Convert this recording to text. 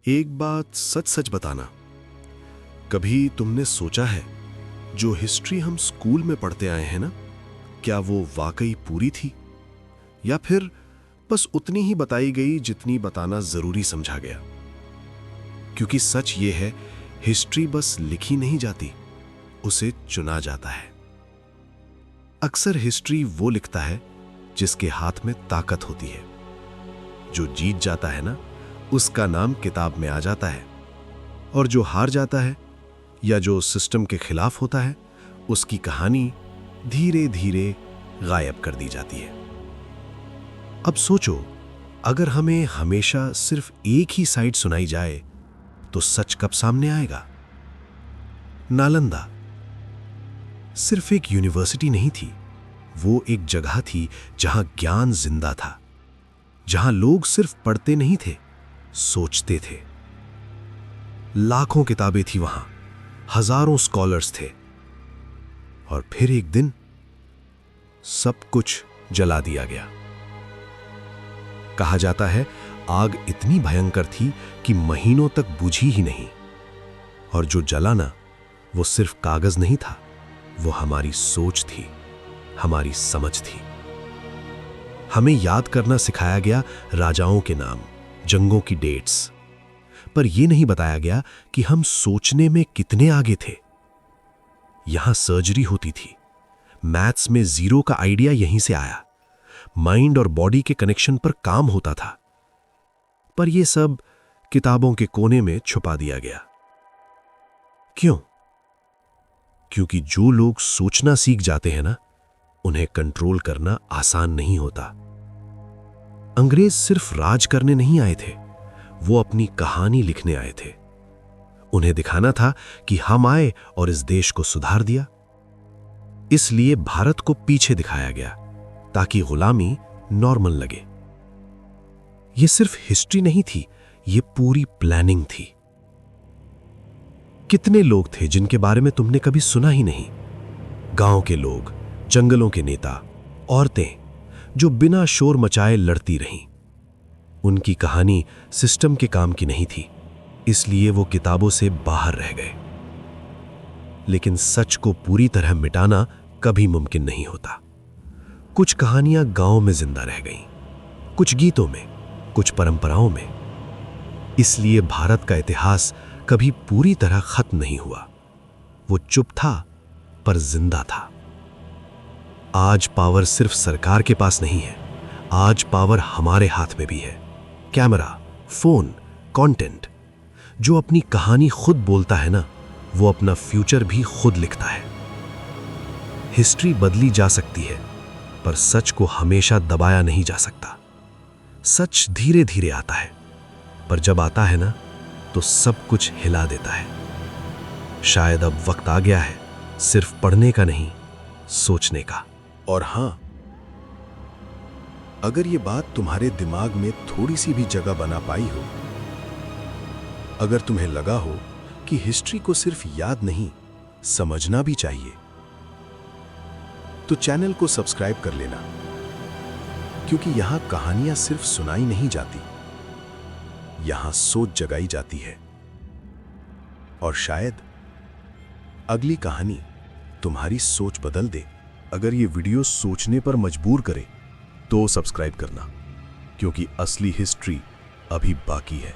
एक बात सच सच बताना, कभी तुमने सोचा है जो हिस्ट्री हम स्कूल में पढ़ते आए हैं ना, क्या वो वाकई पूरी थी या फिर बस उतनी ही बताई गई जितनी बताना जरूरी समझा गया? क्योंकि सच ये है, हिस्ट्री बस लिखी नहीं जाती, उसे चुना जाता है। अक्सर हिस्ट्री वो लिखता है जिसके हाथ में ताकत होती है। जो जीत जाता है ना, उसका नाम किताब में आ जाता है, और जो हार जाता है या जो सिस्टम के खिलाफ होता है, उसकी कहानी धीरे धीरे गायब कर दी जाती है। अब सोचो, अगर हमें हमेशा सिर्फ एक ही साइड सुनाई जाए तो सच कब सामने आएगा? नालंदा सिर्फ एक यूनिवर्सिटी नहीं थी, वो एक जगह थी जहां ज्ञान जिंदा था, जहां लोग सिर्फ पढ़ते नहीं थे, सोचते थे। लाखों किताबें थी वहां, हजारों स्कॉलर्स थे, और फिर एक दिन सब कुछ जला दिया गया। कहा जाता है आग इतनी भयंकर थी कि महीनों तक बुझी ही नहीं, और जो जला ना, वो सिर्फ कागज नहीं था, वो हमारी सोच थी, हमारी समझ थी। हमें याद करना सिखाया गया राजाओं के नाम, जंगों की डेट्स, पर यह नहीं बताया गया कि हम सोचने में कितने आगे थे। यहां सर्जरी होती थी, मैथ्स में जीरो का आइडिया यहीं से आया, माइंड और बॉडी के कनेक्शन पर काम होता था, पर यह सब किताबों के कोने में छुपा दिया गया। क्यों? क्योंकि जो लोग सोचना सीख जाते हैं ना, उन्हें कंट्रोल करना आसान नहीं होता। अंग्रेज सिर्फ राज करने नहीं आए थे, वो अपनी कहानी लिखने आए थे। उन्हें दिखाना था कि हम आए और इस देश को सुधार दिया। इसलिए भारत को पीछे दिखाया गया ताकि गुलामी नॉर्मल लगे। यह सिर्फ हिस्ट्री नहीं थी, यह पूरी प्लानिंग थी। कितने लोग थे जिनके बारे में तुमने कभी सुना ही नहीं? गांव के लोग, जंगलों के नेता, औरतें जो बिना शोर मचाए लड़ती रहीं। उनकी कहानी सिस्टम के काम की नहीं थी, इसलिए वो किताबों से बाहर रह गए। लेकिन सच को पूरी तरह मिटाना कभी मुमकिन नहीं होता। कुछ कहानियां गांव में जिंदा रह गईं, कुछ गीतों में, कुछ परंपराओं में। इसलिए भारत का इतिहास कभी पूरी तरह खत्म नहीं हुआ। वो चुप था पर जिंदा था। आज पावर सिर्फ सरकार के पास नहीं है, आज पावर हमारे हाथ में भी है। Camera, phone, content. जो अपनी कहानी खुद बोलता है ना, वो अपना फ्यूचर भी खुद लिखता है। हिस्ट्री बदली जा सकती है, पर सच को हमेशा दबाया नहीं जा सकता। सच धीरे धीरे आता है, पर जब आता है ना, तो सब कुछ हिला देता है। शायद अब वक्त आ गया है सिर्फ पढ़ने का नहीं, सोचने का। और हां, अगर ये बात तुम्हारे दिमाग में थोड़ी सी भी जगह बना पाई हो, अगर तुम्हें लगा हो कि हिस्ट्री को सिर्फ याद नहीं, समझना भी चाहिए, तो चैनल को सब्सक्राइब कर लेना, क्योंकि यहां कहानियां सिर्फ सुनाई नहीं जाती, यहां सोच जगाई जाती है। और शायद अगली कहानी तुम्हारी सोच बदल दे। अगर ये वीडियो सोचने पर मजबूर करे तो सब्सक्राइब करना, क्योंकि असली हिस्ट्री अभी बाकी है।